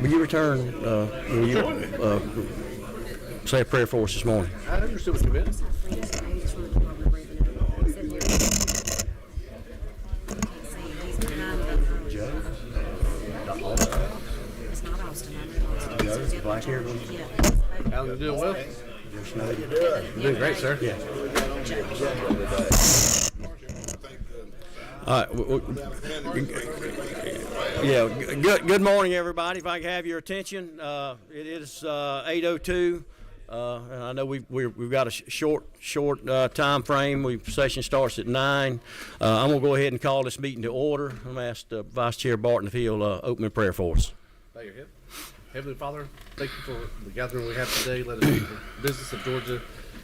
Will you return, will you say a prayer for us this morning? I understood what you meant. Black hair. Alan, you doing well? You're doing great, sir. Yeah. All right. Good morning, everybody. If I can have your attention, it is 8:02. And I know we've got a short time frame. Session starts at 9. I'm gonna go ahead and call this meeting to order. I'm gonna ask Vice Chair Barton if he'll open in prayer for us. Bow your head. Heavenly Father, thank you for the gathering we have today. Let us do the business of Georgia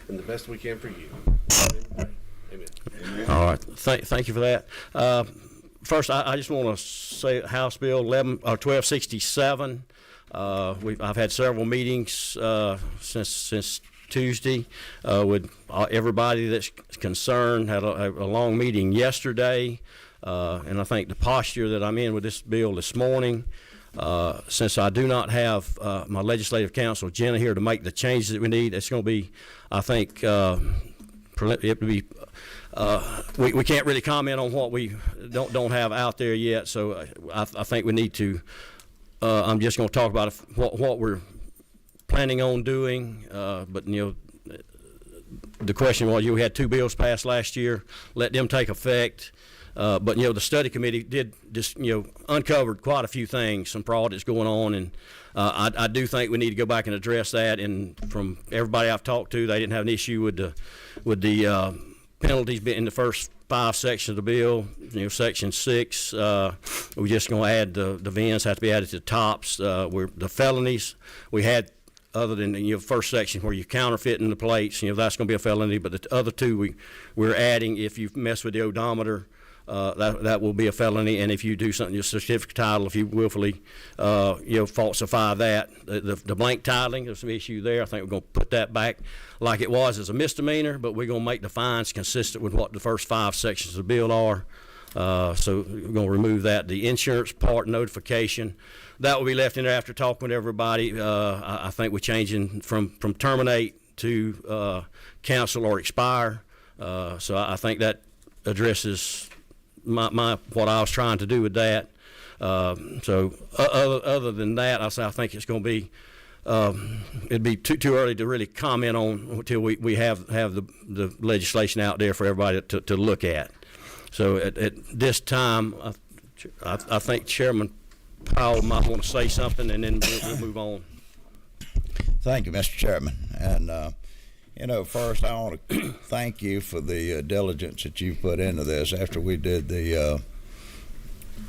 and the best we can for you. Amen. All right. Thank you for that. First, I just want to say House Bill 1267. I've had several meetings since Tuesday with everybody that's concerned. Had a long meeting yesterday, and I think the posture that I'm in with this bill this morning, since I do not have my legislative counsel Jenna here to make the changes that we need, it's going to be, I think, we can't really comment on what we don't have out there yet. So I think we need to. I'm just going to talk about what we're planning on doing. But the question was, we had 2 bills passed last year. Let them take effect. But the study committee did just uncovered quite a few things, some fraud that's going on, and I do think we need to go back and address that. And from everybody I've talked to, they didn't have an issue with the penalties in the first 5 sections of the bill. Section 6, we're just going to add the VINs have to be added to the tops. The felonies we had, other than the first section where you're counterfeiting the plates, that's going to be a felony. But the other 2 we're adding, if you mess with the odometer, that will be a felony, and if you do something, your certificate title, if you willfully, falsify that, the blank titling, there's some issue there. I think we're going to put that back like it was as a misdemeanor, but we're going to make the fines consistent with what the first 5 sections of the bill are. So we're going to remove that. The insurance part notification, that will be left in there after talking with everybody. I think we're changing from terminate to cancel or expire. So I think that addresses my what I was trying to do with that. So other than that, I think it's going to be it'd be too early to really comment on until we have the legislation out there for everybody to look at. So at this time, I think Chairman Powell might want to say something, and then we'll move on. Thank you, Mr. Chairman. And first I want to thank you for the diligence that you put into this. After we did the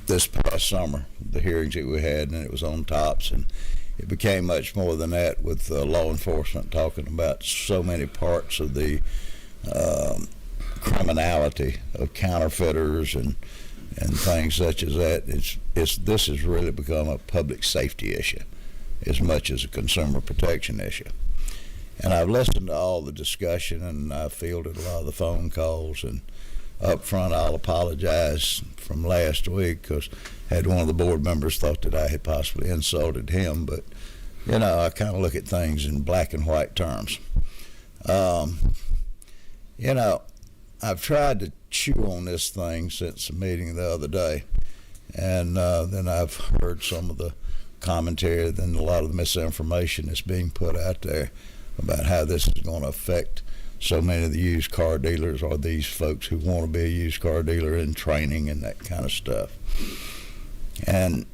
this past summer, the hearings that we had, and it was on tops, and it became much more than that with law enforcement talking about so many parts of the criminality of counterfeiters and things such as that. This has really become a public safety issue as much as a consumer protection issue. And I've listened to all the discussion, and I fielded a lot of the phone calls. And up front, I'll apologize from last week because had one of the board members thought that I had possibly insulted him. But, I kind of look at things in black and white terms. I've tried to chew on this thing since the meeting the other day. And then I've heard some of the commentary, then a lot of the misinformation that's being put out there about how this is going to affect so many of the used car dealers, or these folks who want to be a used car dealer in training and that kind of stuff. And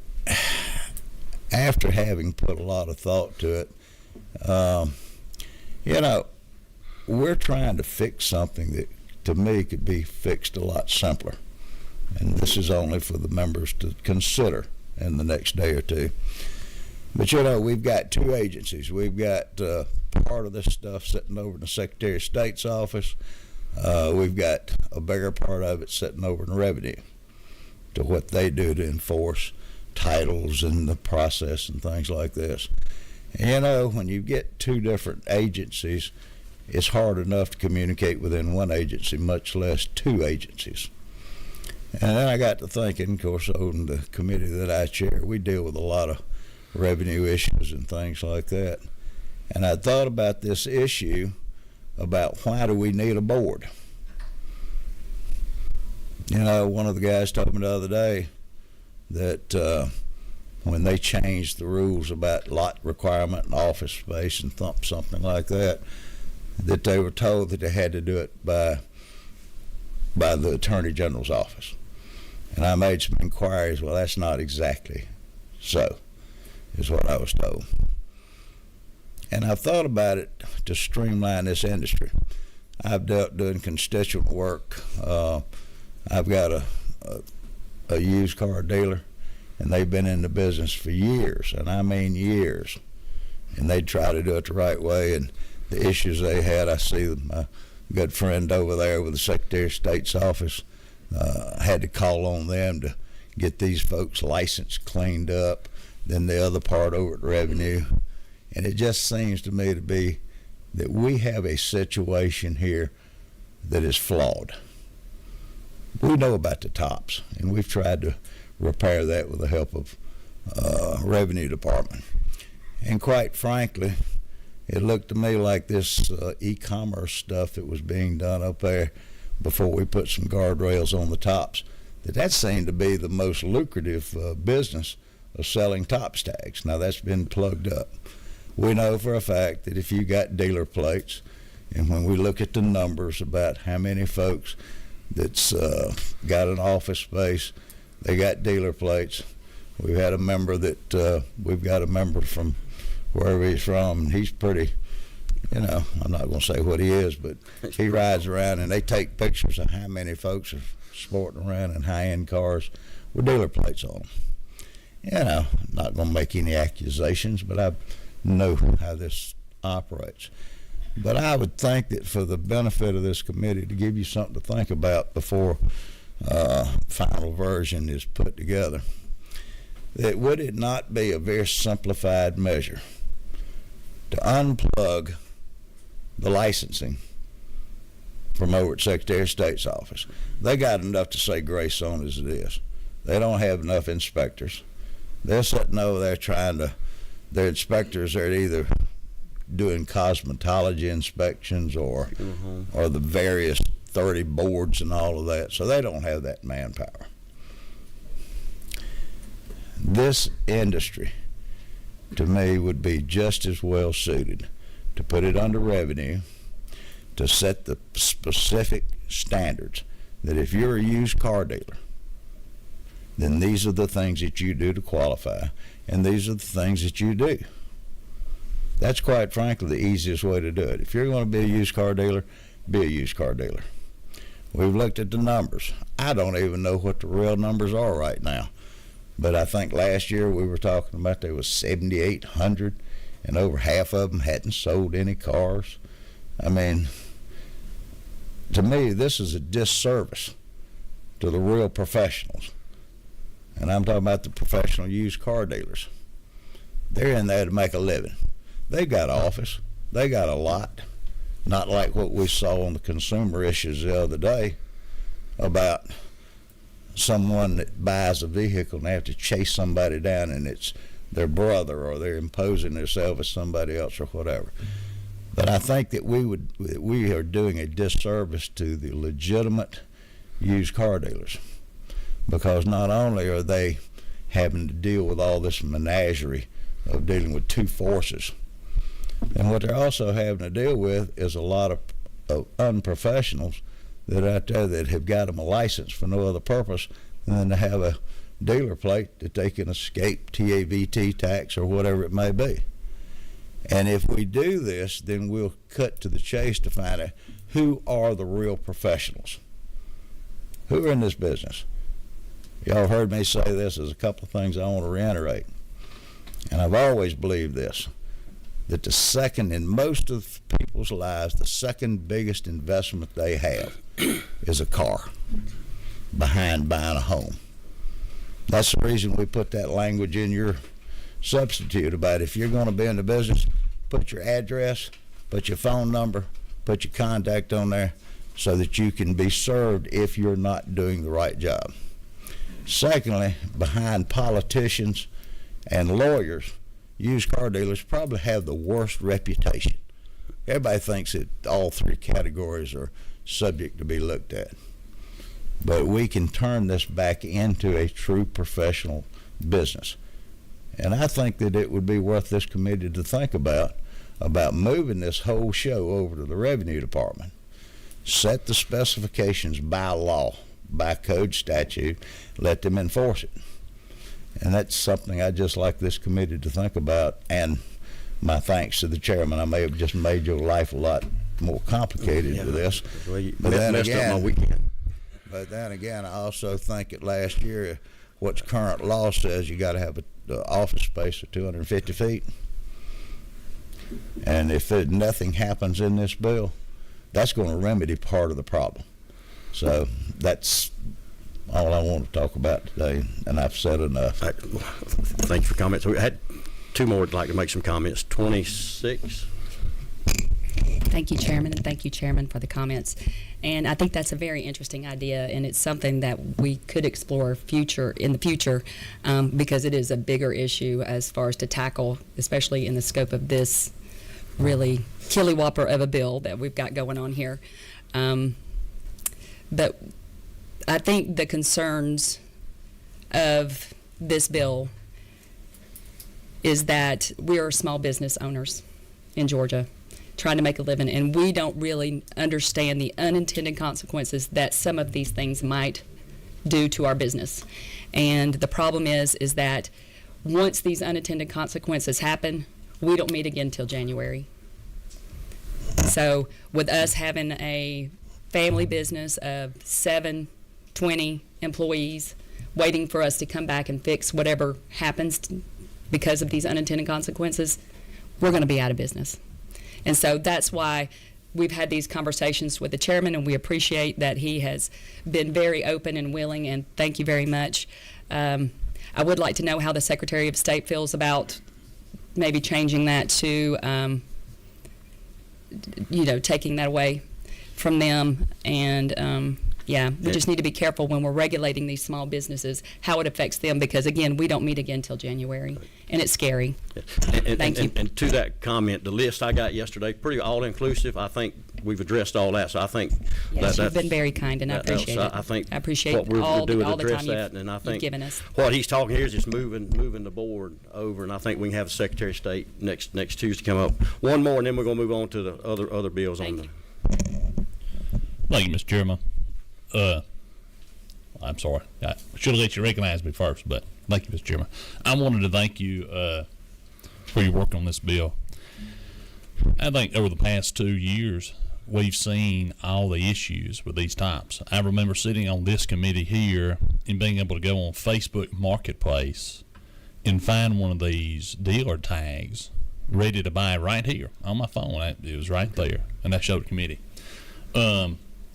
after having put a lot of thought to it, we're trying to fix something that to me could be fixed a lot simpler. And this is only for the members to consider in the next day or two. But we've got 2 agencies. We've got part of this stuff sitting over in the Secretary of State's office. We've got a bigger part of it sitting over in Revenue to what they do to enforce titles and the process and things like this. And when you get 2 different agencies, it's hard enough to communicate within one agency, much less 2 agencies. And then I got to thinking, of course, on the committee that I chair, we deal with a lot of revenue issues and things like that. And I thought about this issue about why do we need a board? You know, one of the guys told me the other day that when they changed the rules about lot requirement and office space and something like that, that they were told that they had to do it by the Attorney General's office. And I made some inquiries. Well, that's not exactly so, is what I was told. And I've thought about it to streamline this industry. I've dealt doing constituent work. I've got a used car dealer, and they've been in the business for years, and I mean years. And they try to do it the right way, and the issues they had, I see my good friend over there with the Secretary of State's office, had to call on them to get these folks' license cleaned up, then the other part over at Revenue. And it just seems to me to be that we have a situation here that is flawed. We know about the tops, and we've tried to repair that with the help of Revenue Department. And quite frankly, it looked to me like this e-commerce stuff that was being done up there before we put some guardrails on the tops, that seemed to be the most lucrative business of selling tops tags. Now that's been plugged up. We know for a fact that if you got dealer plates, and when we look at the numbers about how many folks that's got an office space, they got dealer plates. We've got a member from wherever he's from, and he's pretty, you know, I'm not going to say what he is, but he rides around and they take pictures of how many folks are sporting around in high-end cars with dealer plates on them. You know, I'm not going to make any accusations, but I know how this operates. But I would think that for the benefit of this committee, to give you something to think about before final version is put together, that would it not be a very simplified measure to unplug the licensing from over at Secretary of State's office? They got enough to say grace on as it is. They don't have enough inspectors. They're sitting over there their inspectors are either doing cosmetology inspections or the various 30 boards and all of that, so they don't have that manpower. This industry, to me, would be just as well suited to put it under Revenue, to set the specific standards that if you're a used car dealer, then these are the things that you do to qualify, and these are the things that you do. That's quite frankly the easiest way to do it. If you're going to be a used car dealer, be a used car dealer. We've looked at the numbers. I don't even know what the real numbers are right now, but I think last year we were talking about there was 7,800, and over half of them hadn't sold any cars. I mean, to me, this is a disservice to the real professionals. And I'm talking about the professional used car dealers. They're in there to make a living. They've got an office. They got a lot. Not like what we saw on the consumer issues the other day about someone that buys a vehicle and they have to chase somebody down and it's their brother, or they're imposing themselves as somebody else or whatever. But I think that we are doing a disservice to the legitimate used car dealers, because not only are they having to deal with all this menagerie of dealing with two forces, and what they're also having to deal with is a lot of unprofessionals that are out there that have got them a license for no other purpose than to have a dealer plate that they can escape TAVT tax or whatever it may be. And if we do this, then we'll cut to the chase to find out who are the real professionals, who are in this business. Y'all heard me say this. There's a couple of things I want to reiterate. And I've always believed this, that the second, in most of people's lives, the second biggest investment they have is a car behind buying a home. That's the reason we put that language in your substitute about if you're going to be in the business, put your address, put your phone number, put your contact on there so that you can be served if you're not doing the right job. Secondly, behind politicians and lawyers, used car dealers probably have the worst reputation. Everybody thinks that all three categories are subject to be looked at. But we can turn this back into a true professional business. And I think that it would be worth this committee to think about moving this whole show over to the Revenue Department. Set the specifications by law, by code statute, let them enforce it. And that's something I'd just like this committee to think about. And my thanks to the chairman. I may have just made your life a lot more complicated with this. Well, you But then messed up my again, weekend. But then again, I also think that last year, what's current law says you got to have an office space of 250 feet. And if nothing happens in this bill, that's going to remedy part of the problem. So that's all I want to talk about today, and I've said enough. Thank you for comments. We had two more would like to make some comments. 26. Thank you, Chairman, and thank you, Chairman, for the comments. And I think that's a very interesting idea, and it's something that we could explore in the future because it is a bigger issue as far as to tackle, especially in the scope of this really killy-whopper of a bill that we've got going on here. But I think the concerns of this bill is that we are small business owners in Georgia trying to make a living, and we don't really understand the unintended consequences that some of these things might do to our business. And the problem is that once these unintended consequences happen, we don't meet again till January. So with us having a family business of 20 employees waiting for us to come back and fix whatever happens because of these unintended consequences, we're going to be out of business. And so that's why we've had these conversations with the chairman, and we appreciate that he has been very open and willing, and thank you very much. I would like to know how the Secretary of State feels about maybe changing that to, taking that away from them. And, we just need to be careful when we're regulating these small businesses, how it affects them, because, again, we don't meet again until January, and it's scary. Thank you. And to that comment, the list I got yesterday, pretty all-inclusive. I think we've addressed all that, so I think Yes, you've been very kind, and I appreciate it. I think I appreciate what we're all doing the to address time that, and I think given us. what he's talking here is just moving the board over, and I think we can have the Secretary of State next Tuesday come up. One more, and then we're going to move on to the other bills on the. Thank you, Mr. Chairman. I'm sorry. I should have let you recognize me first, but thank you, Mr. Chairman. I wanted to thank you for your work on this bill. I think over the past 2 years, we've seen all the issues with these types. I remember sitting on this committee here and being able to go on Facebook Marketplace and find one of these dealer tags ready to buy right here on my phone. It was right there, and I showed the committee.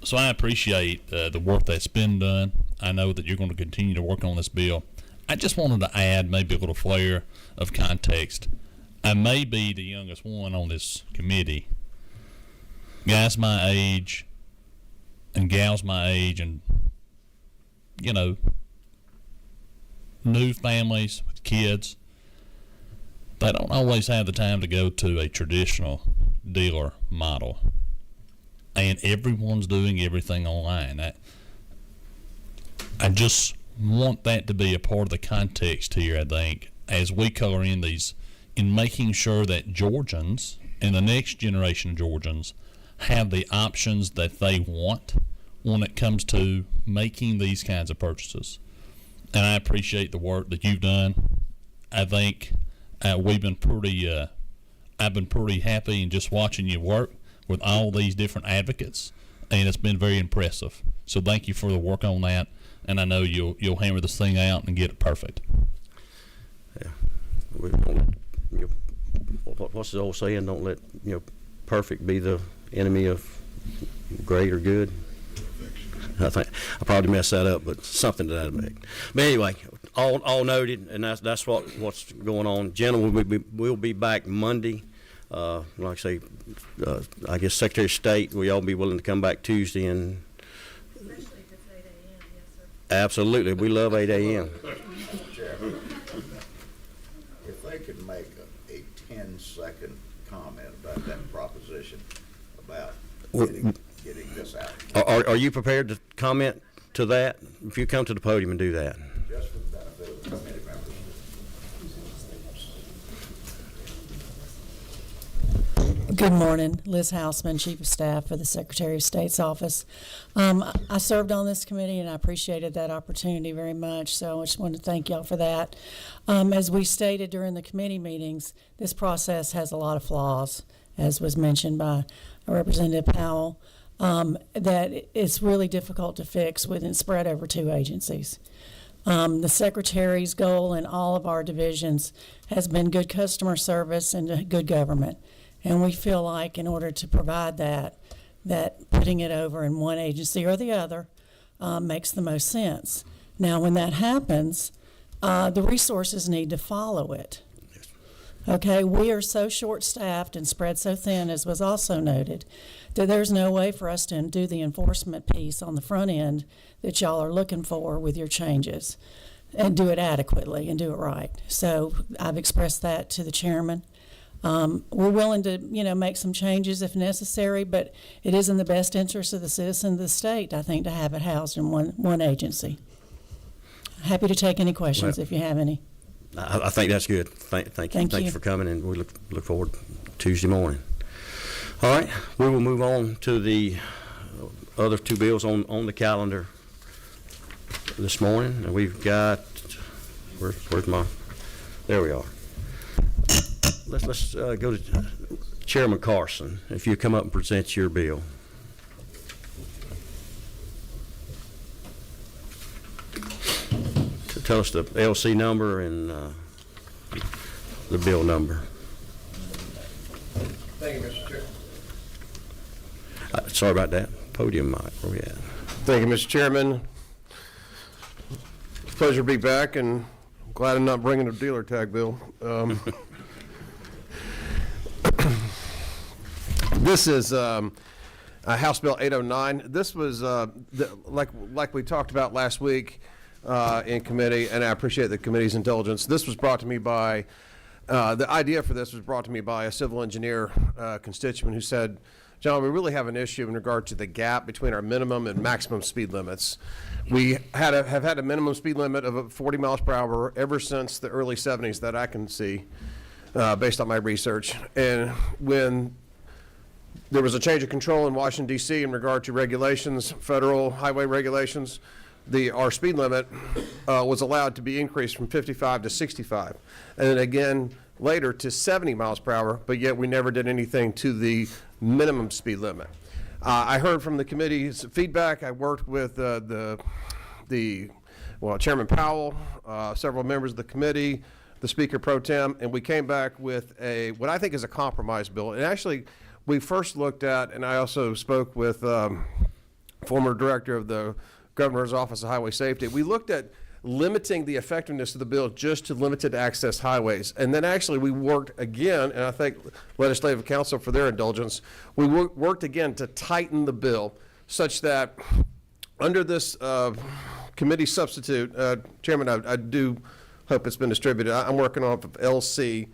So I appreciate the work that's been done. I know that you're going to continue to work on this bill. I just wanted to add maybe a little flair of context. I may be the youngest one on this committee. Guys my age and gals my age and, new families with kids, they don't always have the time to go to a traditional dealer model. And everyone's doing everything online. I just want that to be a part of the context here, I think, as we color in these, in making sure that Georgians and the next generation of Georgians have the options that they want when it comes to making these kinds of purchases. And I appreciate the work that you've done. I think I've been pretty happy in just watching you work with all these different advocates, and it's been very impressive. So thank you for the work on that, and I know you'll hammer this thing out and get it perfect. Yeah. What's the old saying? Don't let perfect be the enemy of great or good. I think I probably messed that up, but something to that effect. But anyway, all noted, and that's what's going on. Gentlemen, we'll be back Monday. Like I say, I guess Secretary of State, will y'all be willing to come back Tuesday? And especially if it's 8 a.m., yes, sir. Absolutely, we love 8 a.m. If they could make 10-second comment about that proposition, about getting this out. Are you prepared to comment to that? If you come to the podium and do that. Just for the benefit of the committee members. Good morning, Liz Houseman, Chief of Staff for the Secretary of State's office. I served on this committee and I appreciated that opportunity very much, so I just wanted to thank y'all for that. As we stated during the committee meetings, this process has a lot of flaws, as was mentioned by Representative Powell, that it's really difficult to fix and spread over 2 agencies. The Secretary's goal in all of our divisions has been good customer service and good government. And we feel like in order to provide that putting it over in one agency or the other makes the most sense. Now, when that happens, the resources need to follow it. Okay, we are so short-staffed and spread so thin, as was also noted, that there's no way for us to do the enforcement piece on the front end that y'all are looking for with your changes and do it adequately and do it right. So I've expressed that to the chairman. We're willing to, make some changes if necessary, but it is in the best interest of the citizens of the state, I think, to have it housed in one agency. Happy to take any questions if you have any. I think that's good. Thank you. Thank Thank you. you for coming, and we look forward to Tuesday morning. All right, we will move on to the other 2 bills on the calendar this morning. And we've got, where's my, there we are. Let's go to Chairman Carson, if you come up and present your bill. Tell us the LC number and the bill number. Thank you, Mr. Chair. Sorry about that. Podium mic, where we at? Thank you, Mr. Chairman. It's a pleasure to be back, and I'm glad I'm not bringing a dealer tag bill. This is House Bill 809. This was, like we talked about last week in committee, and I appreciate the committee's indulgence. This was brought to me by, the idea for this was brought to me by a civil engineer constituent who said, John, we really have an issue in regard to the gap between our minimum and maximum speed limits. We have had a minimum speed limit of 40 miles per hour ever since the early 70s that I can see, based on my research. And when there was a change of control in Washington, D.C. in regard to regulations, federal highway regulations, our speed limit was allowed to be increased from 55 to 65. And then again later to 70 miles per hour, but yet we never did anything to the minimum speed limit. I heard from the committee's feedback. I worked with Chairman Powell, several members of the committee, the Speaker Pro Tem, and we came back with what I think is a compromise bill. And actually, we first looked at, and I also spoke with former director of the Governor's Office of Highway Safety. We looked at limiting the effectiveness of the bill just to limited access highways. And then actually we worked again, and I thank Legislative Council for their indulgence, we worked again to tighten the bill such that under this committee substitute, Chairman, I do hope it's been distributed. I'm working off of LC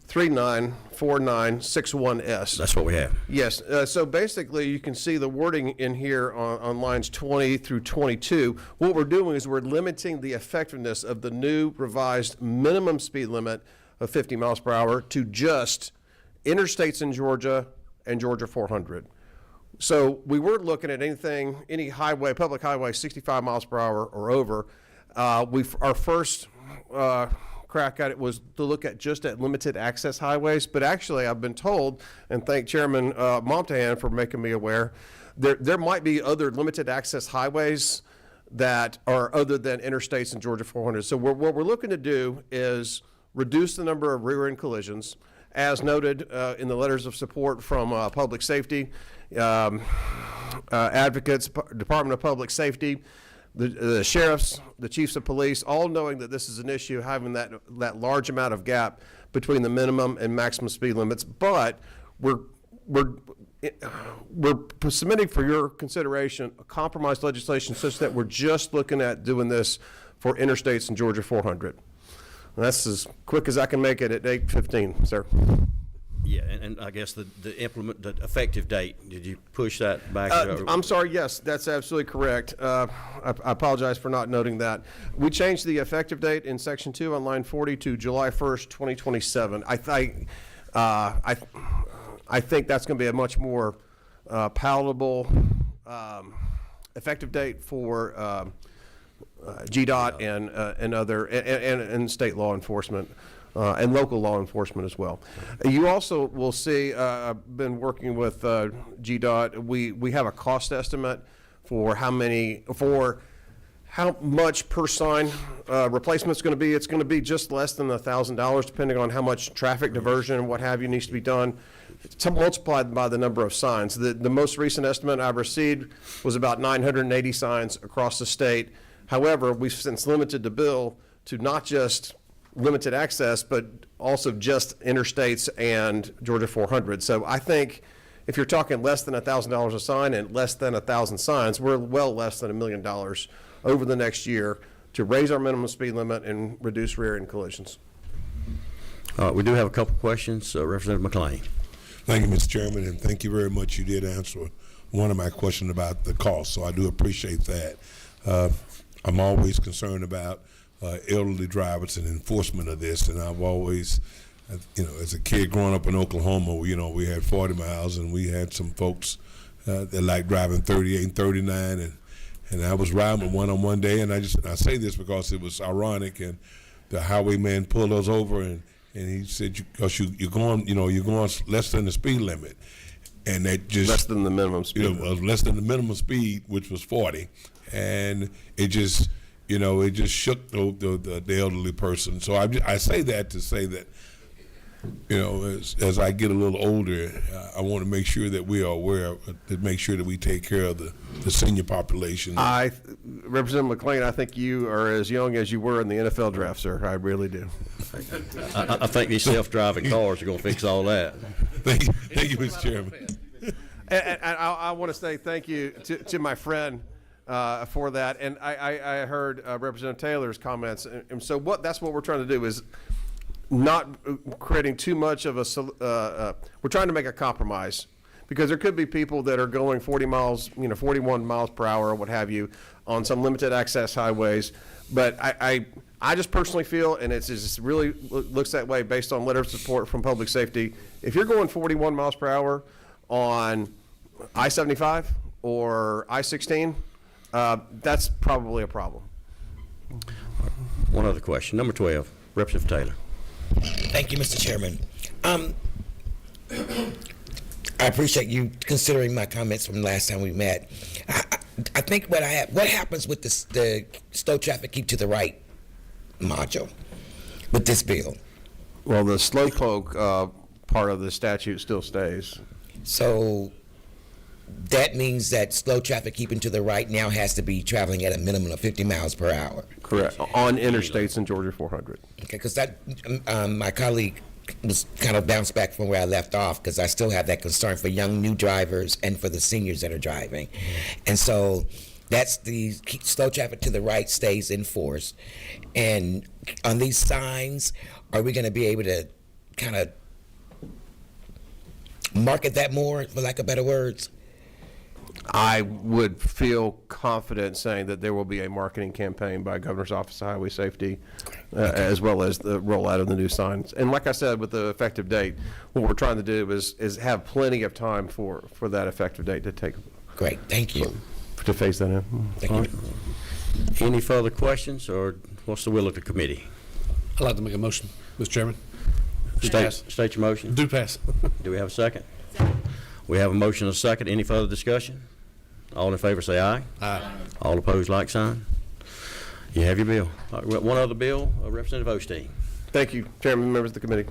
394961S. That's what we have. Yes. So basically, you can see the wording in here on lines 20 through 22. What we're doing is we're limiting the effectiveness of the new revised minimum speed limit of 50 miles per hour to just interstates in Georgia and Georgia 400. So we weren't looking at any highway, public highway, 65 miles per hour or over. Our first crack at it was to look at just at limited access highways, but actually I've been told, and thank Chairman Momtahan for making me aware, there might be other limited access highways that are other than interstates in Georgia 400. So what we're looking to do is reduce the number of rear-end collisions, as noted in the letters of support from public safety, advocates, Department of Public Safety, the sheriffs, the chiefs of police, all knowing that this is an issue, having that large amount of gap between the minimum and maximum speed limits. But we're submitting for your consideration a compromise legislation such that we're just looking at doing this for interstates in Georgia 400. That's as quick as I can make it at 8:15, sir. Yeah, and I guess the effective date, did you push that back? I'm sorry, yes, that's absolutely correct. I apologize for not noting that. We changed the effective date in Section 2 on line 40 to July 1st, 2027. I think that's going to be a much more palatable effective date for GDOT and other and state law enforcement. And local law enforcement as well. You also will see, I've been working with GDOT, we have a cost estimate for how much per sign replacement's going to be. It's going to be just less than $1,000, depending on how much traffic diversion and what have you needs to be done. It's multiplied by the number of signs. The most recent estimate I've received was about 980 signs across the state. However, we've since limited the bill to not just limited access, but also just interstates and Georgia 400. So I think if you're talking less than $1,000 a sign and less than 1,000 signs, we're well less than $1 million over the next year to raise our minimum speed limit and reduce rear-end collisions. We do have a couple questions. Representative McLean. Thank you, Mr. Chairman, and thank you very much. You did answer one of my questions about the cost, so I do appreciate that. I'm always concerned about elderly drivers and enforcement of this, and I've always, as a kid growing up in Oklahoma, we had 40 miles, and we had some folks that like driving 38 and 39, and I was riding with one day, and I say this because it was ironic, and the highwayman pulled us over, and he said, because you're going less than the speed limit, and that just less than the minimum speed, less than the minimum speed, which was 40, and it just. It just shook the elderly person. So I say that to say that, as I get a little older, I want to make sure that we are aware to make sure that we take care of the senior population. Representative McLean, I think you are as young as you were in the NFL draft, sir. I really do. I think these self-driving cars are going to fix all that. Thank you, Mr. Chairman. And I want to say thank you to my friend for that, and I heard Representative Taylor's comments, and so that's what we're trying to do is not creating too much of we're trying to make a compromise, because there could be people that are going 40 miles, 41 miles per hour or what have you on some limited access highways, but I just personally feel, and it just really looks that way based on letter of support from public safety, if you're going 41 miles per hour on I-75 or I-16, that's probably a problem. One other question. Number 12, Representative Taylor. Thank you, Mr. Chairman. I appreciate you considering my comments from last time we met. I think what happens with the slow traffic keep to the right module with this bill? Well, the slowpoke part of the statute still stays. So that means that slow traffic keeping to the right now has to be traveling at a minimum of 50 miles per hour. Correct. On interstates in Georgia 400. Okay, because my colleague was kind of bounced back from where I left off, because I still have that concern for young new drivers and for the seniors that are driving. And so that's the slow traffic to the right stays enforced. And on these signs, are we going to be able to kind of market that more, for lack of better words? I would feel confident saying that there will be a marketing campaign by Governor's Office of Highway Safety, as well as the rollout of the new signs. And like I said, with the effective date, what we're trying to do is have plenty of time for that effective date to take. Great, thank you. To phase that in. Thank you. Any further questions, or what's the will of the committee? I'd like to make a motion, Mr. Chairman. State your motion. Do pass. Do we have a second? We have a motion and a second. Any further discussion? All in favor say aye. Aye. All opposed, like sign. You have your bill. All right, one other bill, Representative Osteen. Thank you, Chairman, members of the committee.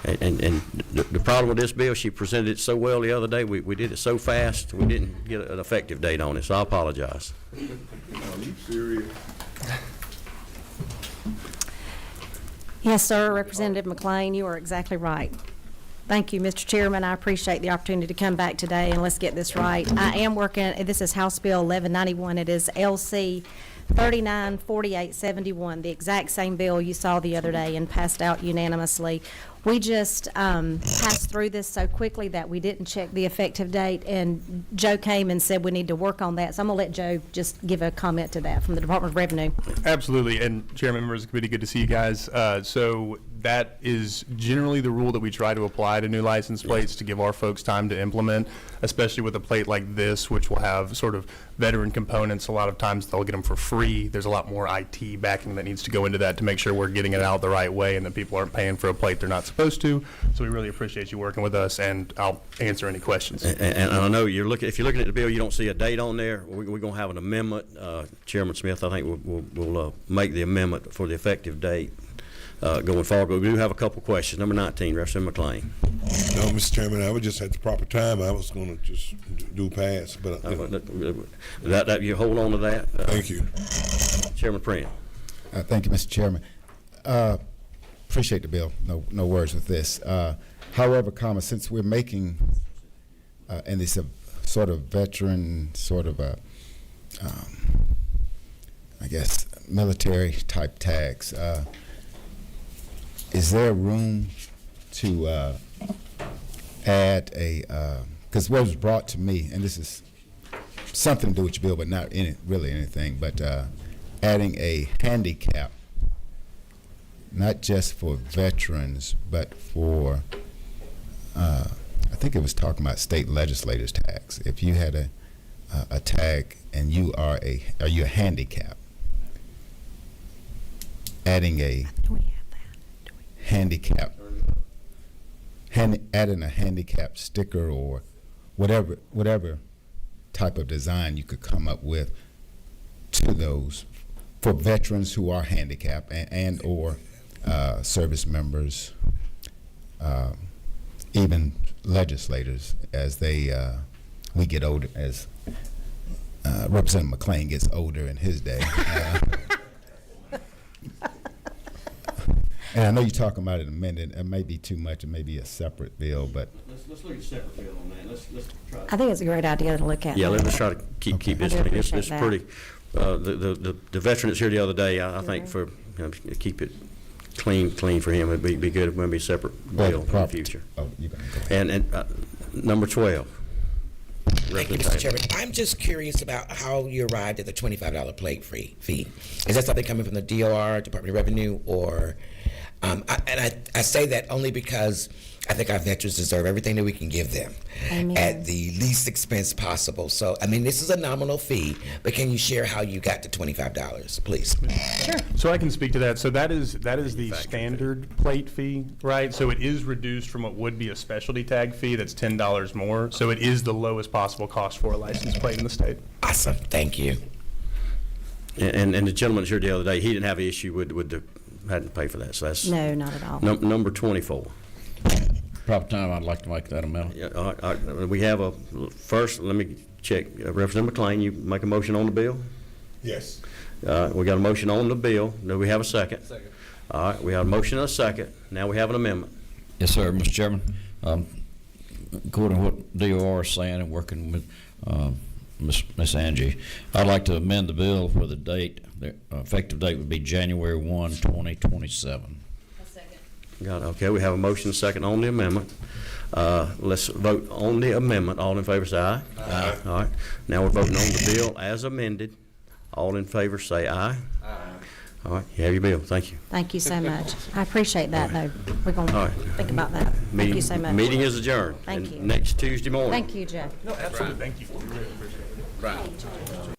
And the problem with this bill, she presented it so well the other day, we did it so fast, we didn't get an effective date on it, so I apologize. Are you serious? Yes, sir, Representative McLean, you are exactly right. Thank you, Mr. Chairman. I appreciate the opportunity to come back today, and let's get this right. I am working, this is House Bill 1191. It is LC 394871, the exact same bill you saw the other day and passed out unanimously. We just passed through this so quickly that we didn't check the effective date, and Joe came and said we need to work on that. So I'm going to let Joe just give a comment to that from the Department of Revenue. Absolutely, and Chairman, members of the committee, good to see you guys. So that is generally the rule that we try to apply to new license plates to give our folks time to implement, especially with a plate like this, which will have sort of veteran components. A lot of times they'll get them for free. There's a lot more IT backing that needs to go into that to make sure we're getting it out the right way and that people aren't paying for a plate they're not supposed to. So we really appreciate you working with us, and I'll answer any questions. And I know if you're looking at the bill, you don't see a date on there. We're going to have an amendment. Chairman Smith, I think we'll make the amendment for the effective date going forward. But we do have a couple questions. Number 19, Representative McLean. No, Mr. Chairman, I was just at the proper time. I was going to just do pass, but That you hold on to that. thank you. Chairman Prince. Thank you, Mr. Chairman. Appreciate the bill. No words with this. However, since we're making, and it's a sort of veteran, sort of a, I guess, military type tags, is there room to add a, because what was brought to me, and this is something to do with your bill, but not in it really anything, but adding a handicap, not just for veterans, but for, I think it was talking about state legislators' tags. If you had a tag and you are you a handicap, adding a handicap, adding a handicap sticker or whatever type of design you could come up with to those for veterans who are handicapped and or service members, even legislators as we get older, as Representative McLean gets older in his day. And I know you're talking about it amended. It may be too much. It may be a separate bill, but Let's look at a separate bill on that. Let's try. I think it's a great idea to look at. Yeah, let's try to keep this. I do This appreciate is that. pretty. The veteran that's here the other day, I think for keep it clean for him. It'd be good if it be a separate bill in the future. Oh, you can go ahead. And number 12. Thank you, Mr. Chairman. I'm just curious about how you arrived at the $25 plate fee. Is that something coming from the DOR, Department of Revenue, or? I say that only because I think our veterans deserve everything that we can give them Amen. at the least expense possible. So, I mean, this is a nominal fee, but can you share how you got to $25, please? Sure. So I can speak to that. So that is the standard plate fee, right? So it is reduced from what would be a specialty tag fee that's $10 more. So it is the lowest possible cost for a license plate in the state. Awesome. Thank you. And the gentleman that's here the other day, he didn't have an issue with the hadn't to pay for that. So that's No, not at all. number 24. Proper time, I'd like to make that amendment. Yeah, all right. We have first, let me check. Representative McLean, you make a motion on the bill? Yes. We got a motion on the bill. Do we have a second? Second. All right, we have a motion and a second. Now we have an amendment. Yes, sir, Mr. Chairman. According to what DOR is saying and working with Miss Angie, I'd like to amend the bill for the date. The effective date would be January 1, 2027. Okay, we have a motion and a second on the amendment. Let's vote on the amendment. All in favor say aye. Aye. All right. Now we're voting on the bill as amended. All in favor say aye. Aye. All right, you have your bill. Thank you. Thank you so much. I appreciate that, though. We're going All to right. think about that. Thank you so much. Meeting is adjourned. Thank And you. Next Tuesday morning. Thank you, Jeff. No, absolutely. Thank you. We really appreciate it. Right.